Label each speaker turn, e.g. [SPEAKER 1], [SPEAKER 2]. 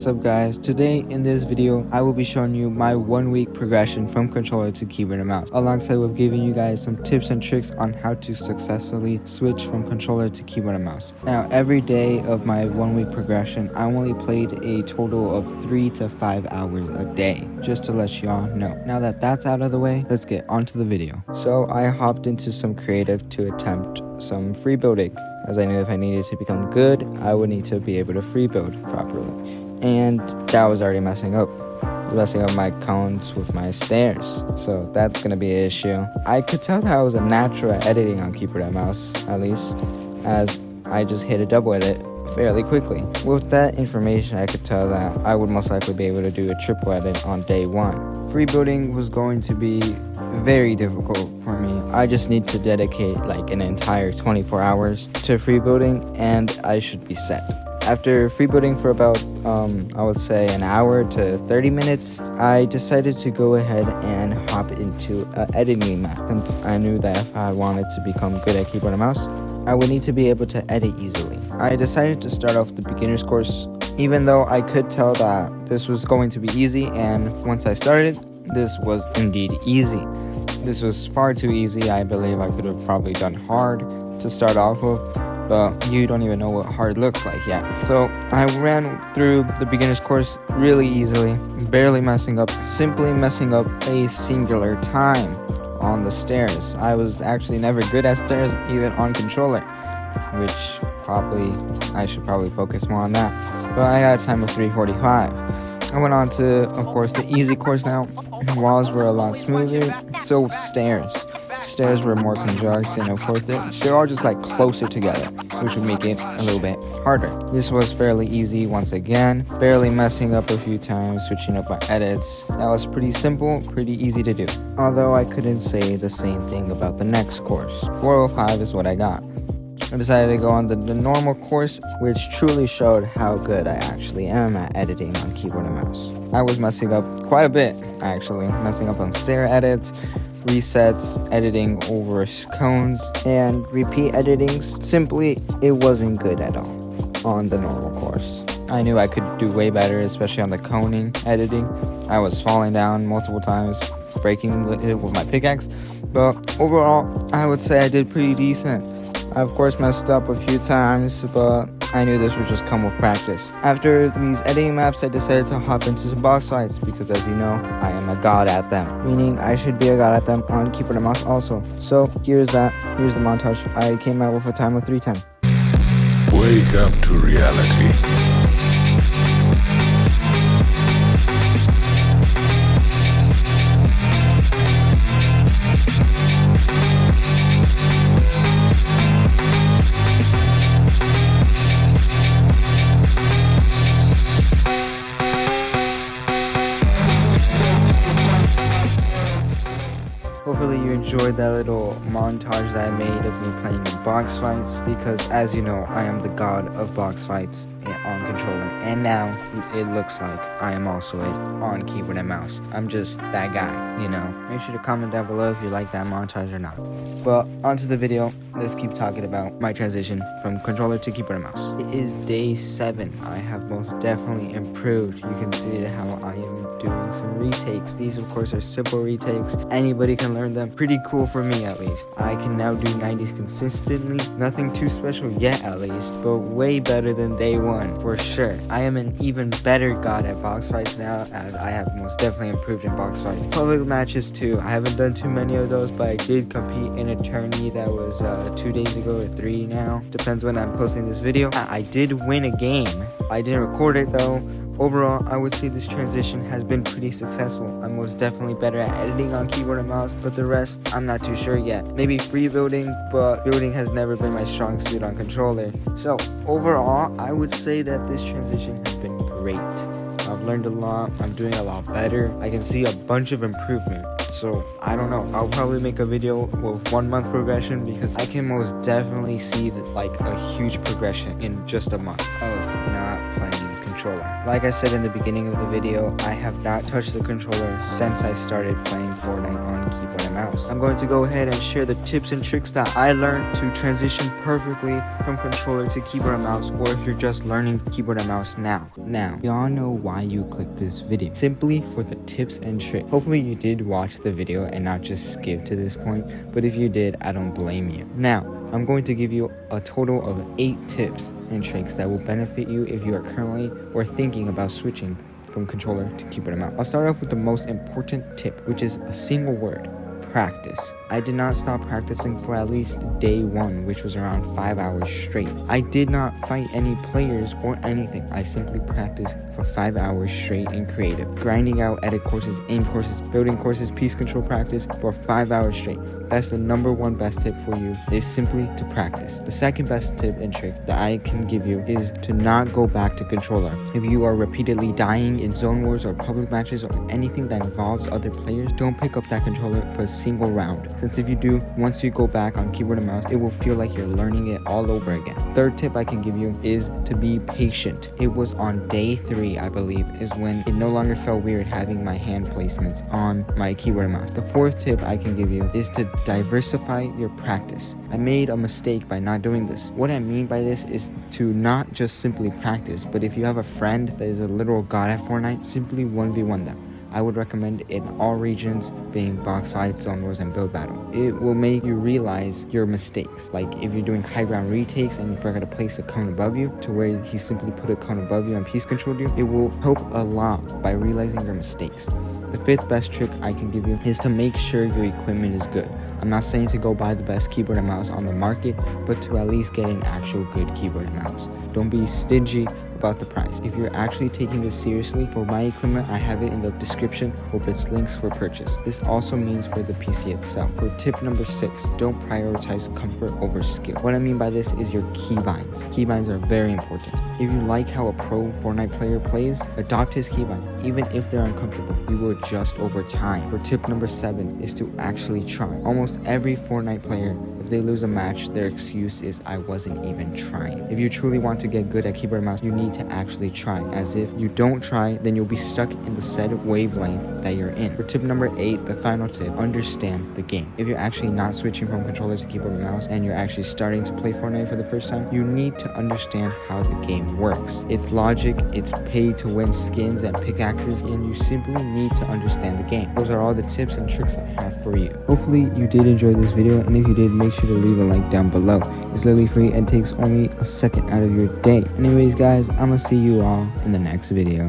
[SPEAKER 1] What's up guys, today in this video I will be showing you my 1 week progression from controller to keyboard and mouse, alongside with giving you guys some tips and tricks on how to successfully switch from controller to keyboard and mouse. Now every day of my 1 week progression I only played a total of 3 to 5 hours a day, just to let y'all know. Now that that's out of the way, let's get onto the video. So I hopped into some creative to attempt some free building, as I knew if I needed to become good I would need to be able to free build properly. And that was already messing up my cones with my stairs, so that's gonna be an issue. I could tell that I was a natural at editing on keyboard and mouse, at least, as I just hit a double edit fairly quickly. With that information, I could tell that I would most likely be able to do a triple edit on day 1. Free building was going to be very difficult for me. I just need to dedicate like an entire 24 hours to free building and I should be set. After freebooting for about, I would say an hour to 30 minutes, I decided to go ahead and hop into an editing map, since I knew that if I wanted to become good at keyboard and mouse, I would need to be able to edit easily. I decided to start off the beginner's course, even though I could tell that this was going to be easy, and once I started, this was indeed easy. This was far too easy. I believe I could have probably done hard to start off with, but you don't even know what hard looks like yet. So I ran through the beginner's course really easily, barely messing up, simply messing up a singular time on the stairs. I was actually never good at stairs, even on controller, which I should probably focus more on that. But I got a time of 3:45. I went on to, of course, the easy course now. Walls were a lot smoother, so Stairs were more conjunct, and of course they're all just like closer together, which would make it a little bit harder. This was fairly easy once again, barely messing up a few times, switching up my edits. That was pretty simple, pretty easy to do. Although I couldn't say the same thing about the next course. 405 is what I got. I decided to go on the normal course, which truly showed how good I actually am at editing on keyboard and mouse. I was messing up quite a bit, actually, messing up on stair edits, resets, editing over cones, and repeat editing. Simply, it wasn't good at all on the normal course. I knew I could do way better, especially on the coning editing. I was falling down multiple times, breaking it with my pickaxe, but overall, I would say I did pretty decent. I of course messed up a few times, but I knew this would just come with practice. After these editing maps, I decided to hop into some box fights, because as you know, I am a god at them. Meaning I should be a god at them on keyboard and mouse also. So here's the montage. I came out with a time of 3:10.
[SPEAKER 2] Wake up to reality.
[SPEAKER 1] Hopefully you enjoyed that little montage that I made of me playing in box fights, because as you know, I am the god of box fights on controller, and now it looks like I am also it on keyboard and mouse. I'm just that guy, you know. Make sure to comment down below if you like that montage or not. But onto the video, let's keep talking about my transition from controller to keyboard and mouse. It is day 7. I have most definitely improved. You can see how I am doing some retakes. These of course are simple retakes. Anybody can learn them. Pretty cool for me at least. I can now do 90s consistently. Nothing too special yet at least, but way better than day 1 for sure. I am an even better god at box fights now, as I have most definitely improved in box fights. Public matches too. I haven't done too many of those, but I did compete in a tourney that was 2 days ago or 3 now. Depends when I'm posting this video. I did win a game. I didn't record it though. Overall, I would say this transition has been pretty successful. I'm most definitely better at editing on keyboard and mouse, but the rest, I'm not too sure yet. Maybe free building, but building has never been my strong suit on controller. So overall, I would say that this transition has been great. I've learned a lot. I'm doing a lot better. I can see a bunch of improvement. So I don't know, I'll probably make a video with 1 month progression, because I can most definitely see that, like a huge progression in just a month of not playing controller controller. Like I said in the beginning of the video, I have not touched the controller since I started playing Fortnite on keyboard and mouse. I'm going to go ahead and share the tips and tricks that I learned to transition perfectly from controller to keyboard and mouse, or if you're just learning keyboard and mouse now. Y'all know why you clicked this video. Simply for the tips and tricks. Hopefully you did watch the video and not just skip to this point, but if you did, I don't blame you. Now, I'm going to give you a total of 8 tips and tricks that will benefit you if you are currently or thinking about switching from controller to keyboard and mouse. I'll start off with the most important tip, which is a single word: practice. I did not stop practicing for at least day 1, which was around 5 hours straight. I did not fight any players or anything. I simply practiced for 5 hours straight in creative, grinding out edit courses, aim courses, building courses, piece control practice for 5 hours straight. That's the number 1 best tip for you, is simply to practice. The second best tip and trick that I can give you is to not go back to controller. If you are repeatedly dying in zone wars or public matches or anything that involves other players, don't pick up that controller for a single round. Since if you do, once you go back on keyboard and mouse, it will feel like you're learning it all over again. Third tip I can give you is to be patient. It was on day 3, I believe, is when it no longer felt weird having my hand placements on my keyboard and mouse. The fourth tip I can give you is to diversify your practice. I made a mistake by not doing this. What I mean by this is to not just simply practice, but if you have a friend that is a literal god at Fortnite, simply 1v1 them. I would recommend in all regions, being box fights, zone wars, and build battle. It will make you realize your mistakes. Like if you're doing high ground retakes and you forgot to place a cone above you, to where he simply put a cone above you and piece controlled you, it will help a lot by realizing your mistakes. The 5th best trick I can give you is to make sure your equipment is good. I'm not saying to go buy the best keyboard and mouse on the market, but to at least get an actual good keyboard and mouse. Don't be stingy about the price. If you're actually taking this seriously, for my equipment, I have it in the description with its links for purchase. This also means for the PC itself. For tip number 6, don't prioritize comfort over skill. What I mean by this is your keybinds. Keybinds are very important. If you like how a pro Fortnite player plays, adopt his keybind. Even if they're uncomfortable, you will adjust over time. For tip number 7 is to actually try. Almost every Fortnite player, if they lose a match, their excuse is I wasn't even trying. If you truly want to get good at keyboard and mouse, you need to actually try, as if you don't try, then you'll be stuck in the said wavelength that you're in. For tip number 8, the final tip, understand the game. If you're actually not switching from controller to keyboard and mouse, and you're actually starting to play Fortnite for the first time, you need to understand how the game works. It's logic, it's pay to win skins and pickaxes, and you simply need to understand the game. Those are all the tips and tricks I have for you. Hopefully you did enjoy this video, and if you did, make sure to leave a like down below. It's literally free and takes only a second out of your day. Anyways guys, I'm gonna see you all in the next video.